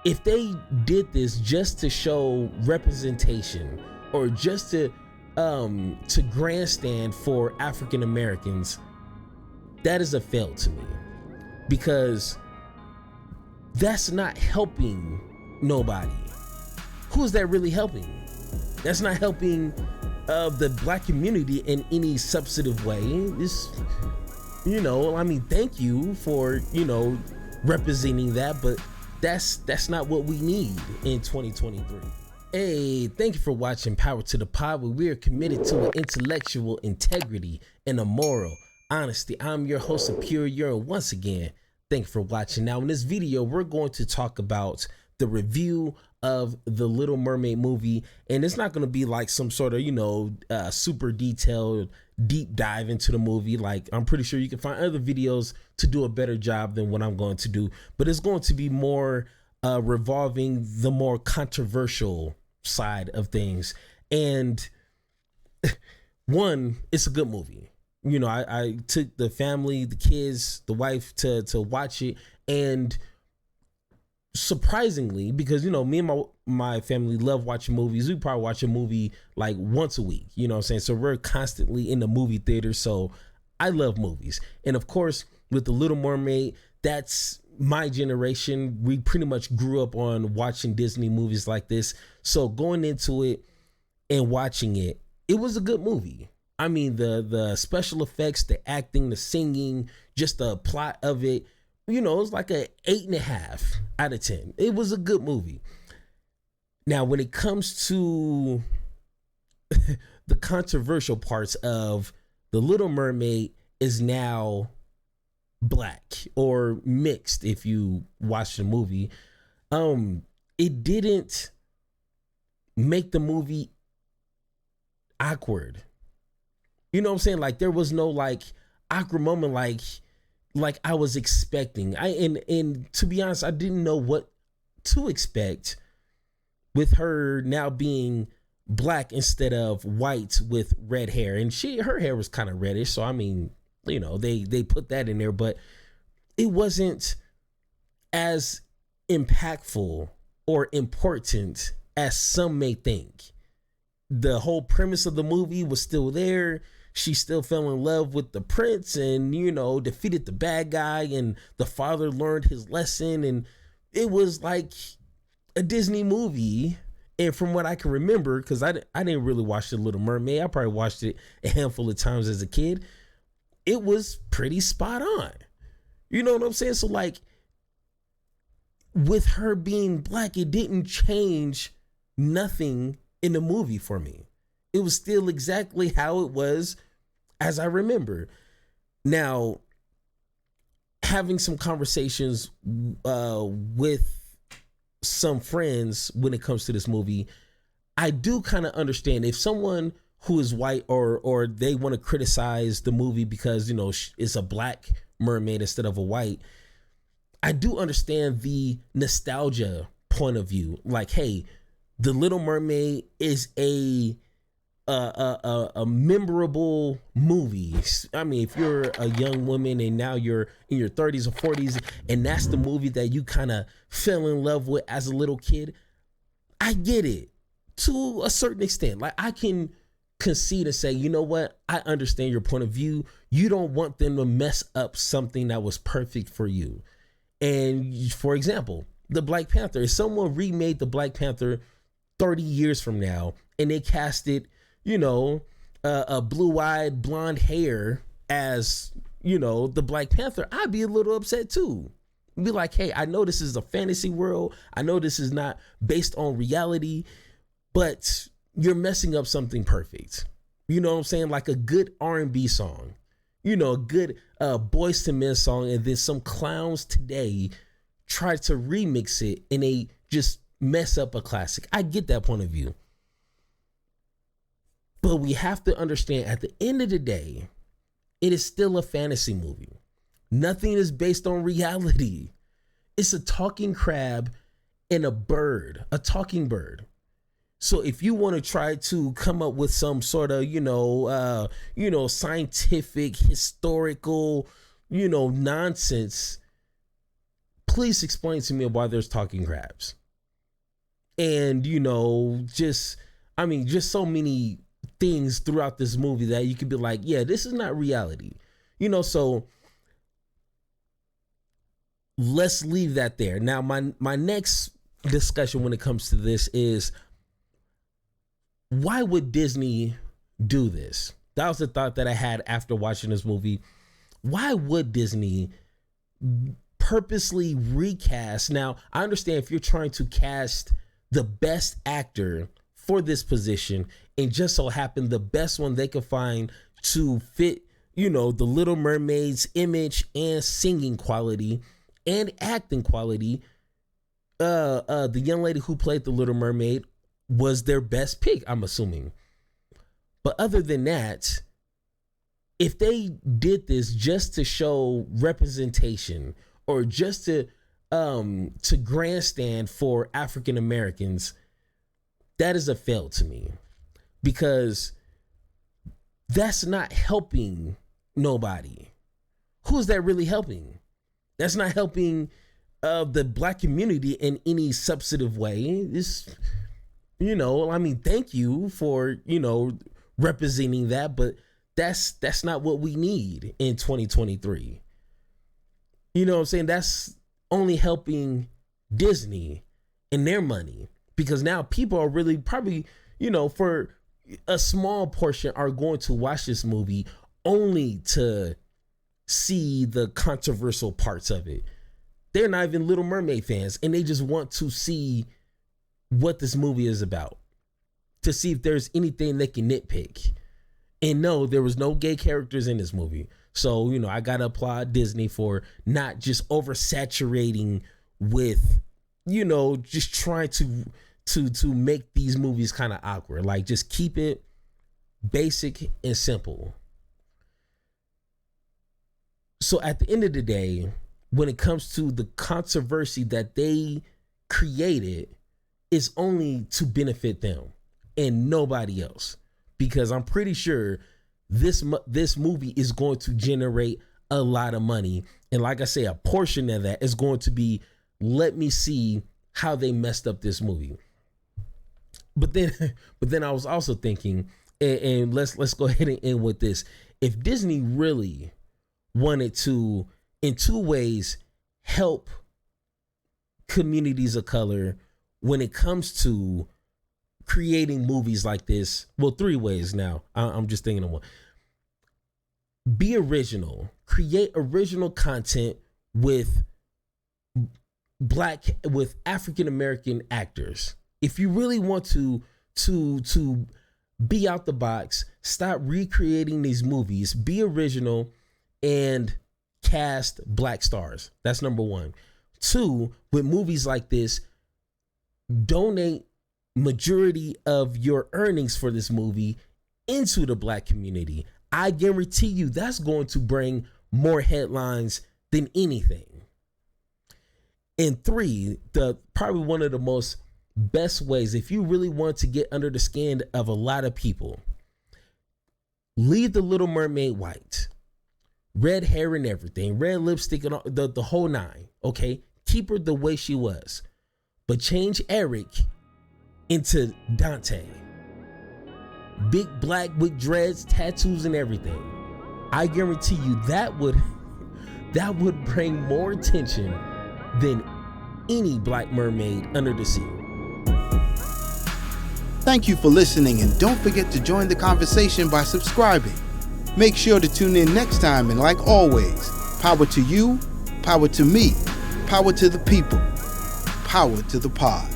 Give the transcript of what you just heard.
if they did this just to show representation or just to grandstand for African Americans, that is a fail to me, because that's not helping nobody. Who is that really helping? That's not helping the black community in any substantive way. This, I mean, thank you for, representing that, but that's not what we need in 2023. Hey, thank you for watching Power to the Pod, where we are committed to an intellectual integrity and a moral honesty. I'm your host, Superior Euro. Once again, thank you for watching. Now, in this video, we're going to talk about the review of the Little Mermaid movie, and it's not going to be like some sort of, super detailed deep dive into the movie. Like, I'm pretty sure you can find other videos to do a better job than what I'm going to do, but it's going to be more revolving the more controversial side of things. And one, it's a good movie. I took the family, the kids, the wife to watch it, and surprisingly, because me and my family love watching movies, we probably watch a movie like once a week, what I'm saying? So we're constantly in the movie theater. So I love movies. And of course, with the Little Mermaid, that's my generation. We pretty much grew up on watching Disney movies like this. So going into it and watching it, it was a good movie. I mean, the special effects, the acting, the singing, just the plot of it, it was like a 8.5 out of 10. It was a good movie. Now, when it comes to the controversial parts of The Little Mermaid is now black or mixed, if you watch the movie, it didn't make the movie awkward. You know what I'm saying? Like, there was no like awkward moment like I was expecting. And to be honest, I didn't know what to expect with her now being black instead of white with red hair. And her hair was kind of reddish, so I mean, they put that in there, but it wasn't as impactful or important as some may think. The whole premise of the movie was still there. She still fell in love with the prince and, defeated the bad guy, and the father learned his lesson. And it was like a Disney movie. And from what I can remember, because I didn't really watch The Little Mermaid, I probably watched it a handful of times as a kid, it was pretty spot on. You know what I'm saying? So like, with her being black, it didn't change nothing in the movie for me. It was still exactly how it was as I remember. Now, having some conversations with some friends when it comes to this movie, I do kind of understand if someone who is white or they want to criticize the movie because, it's a black mermaid instead of a white. I do understand the nostalgia point of view. Like, hey, The Little Mermaid is a memorable movie. I mean, if you're a young woman and now you're in your 30s or 40s and that's the movie that you kind of fell in love with as a little kid, I get it to a certain extent. Like, I can concede and say, you know what, I understand your point of view. You don't want them to mess up something that was perfect for you. And for example, the Black Panther, if someone remade the Black Panther 30 years from now and they casted a blue-eyed blonde hair as, the Black Panther, I'd be a little upset too. Be like, hey, I know this is a fantasy world. I know this is not based on reality, but you're messing up something perfect. You know what I'm saying? Like a good R&B song, a good Boyz II Men song, and then some clowns today try to remix it and they just mess up a classic. I get that point of view. But we have to understand, at the end of the day, it is still a fantasy movie. Nothing is based on reality. It's a talking crab and a bird, a talking bird. So if you want to try to come up with some sort of, scientific, historical, nonsense, please explain to me why there's talking crabs. And, just so many things throughout this movie that you could be like, yeah, this is not reality. So let's leave that there. Now, my next discussion when it comes to this is, why would Disney do this? That was the thought that I had after watching this movie. Why would Disney purposely recast? Now, I understand if you're trying to cast the best actor for this position, and just so happen the best one they could find to fit, the Little Mermaid's image and singing quality and acting quality, the young lady who played the Little Mermaid was their best pick, I'm assuming. But other than that, if they did this just to show representation or just to grandstand for African Americans, that is a fail to me, because that's not helping nobody. Who is that really helping? That's not helping the Black community in any substantive way. It's, thank you for, representing that, but that's not what we need in 2023. You know what I'm saying? That's only helping Disney and their money, because now people are really probably, for a small portion, are going to watch this movie only to see the controversial parts of it. They're not even Little Mermaid fans, and they just want to see what this movie is about, to see if there's anything they can nitpick. And no, there was no gay characters in this movie. So, I got to applaud Disney for not just oversaturating with, just trying to make these movies kind of awkward. Like, just keep it basic and simple. So at the end of the day, when it comes to the controversy that they created, it's only to benefit them and nobody else. Because I'm pretty sure this movie is going to generate a lot of money. And like I say, a portion of that is going to be, let me see how they messed up this movie. But then I was also thinking, and let's go ahead and end with this. If Disney really wanted to, in two ways, help communities of color when it comes to creating movies like this, well, three ways now. I'm just thinking of one. Be original. Create original content with African American actors. If you really want to be out the box, stop recreating these movies, be original, and cast Black stars. That's number one. Two, with movies like this, donate majority of your earnings for this movie into the Black community. I guarantee you that's going to bring more headlines than anything. And three, probably one of the most best ways, if you really want to get under the skin of a lot of people, leave the Little Mermaid white, red hair and everything, red lipstick and all, the whole nine. Okay, keep her the way she was, but change Eric into Dante, big black with dreads, tattoos and everything. I guarantee you that would bring more attention than any Black mermaid under the sea. Thank you for listening, and don't forget to join the conversation by subscribing. Make sure to tune in next time, and like always, power to you, power to me, power to the people, power to the pod.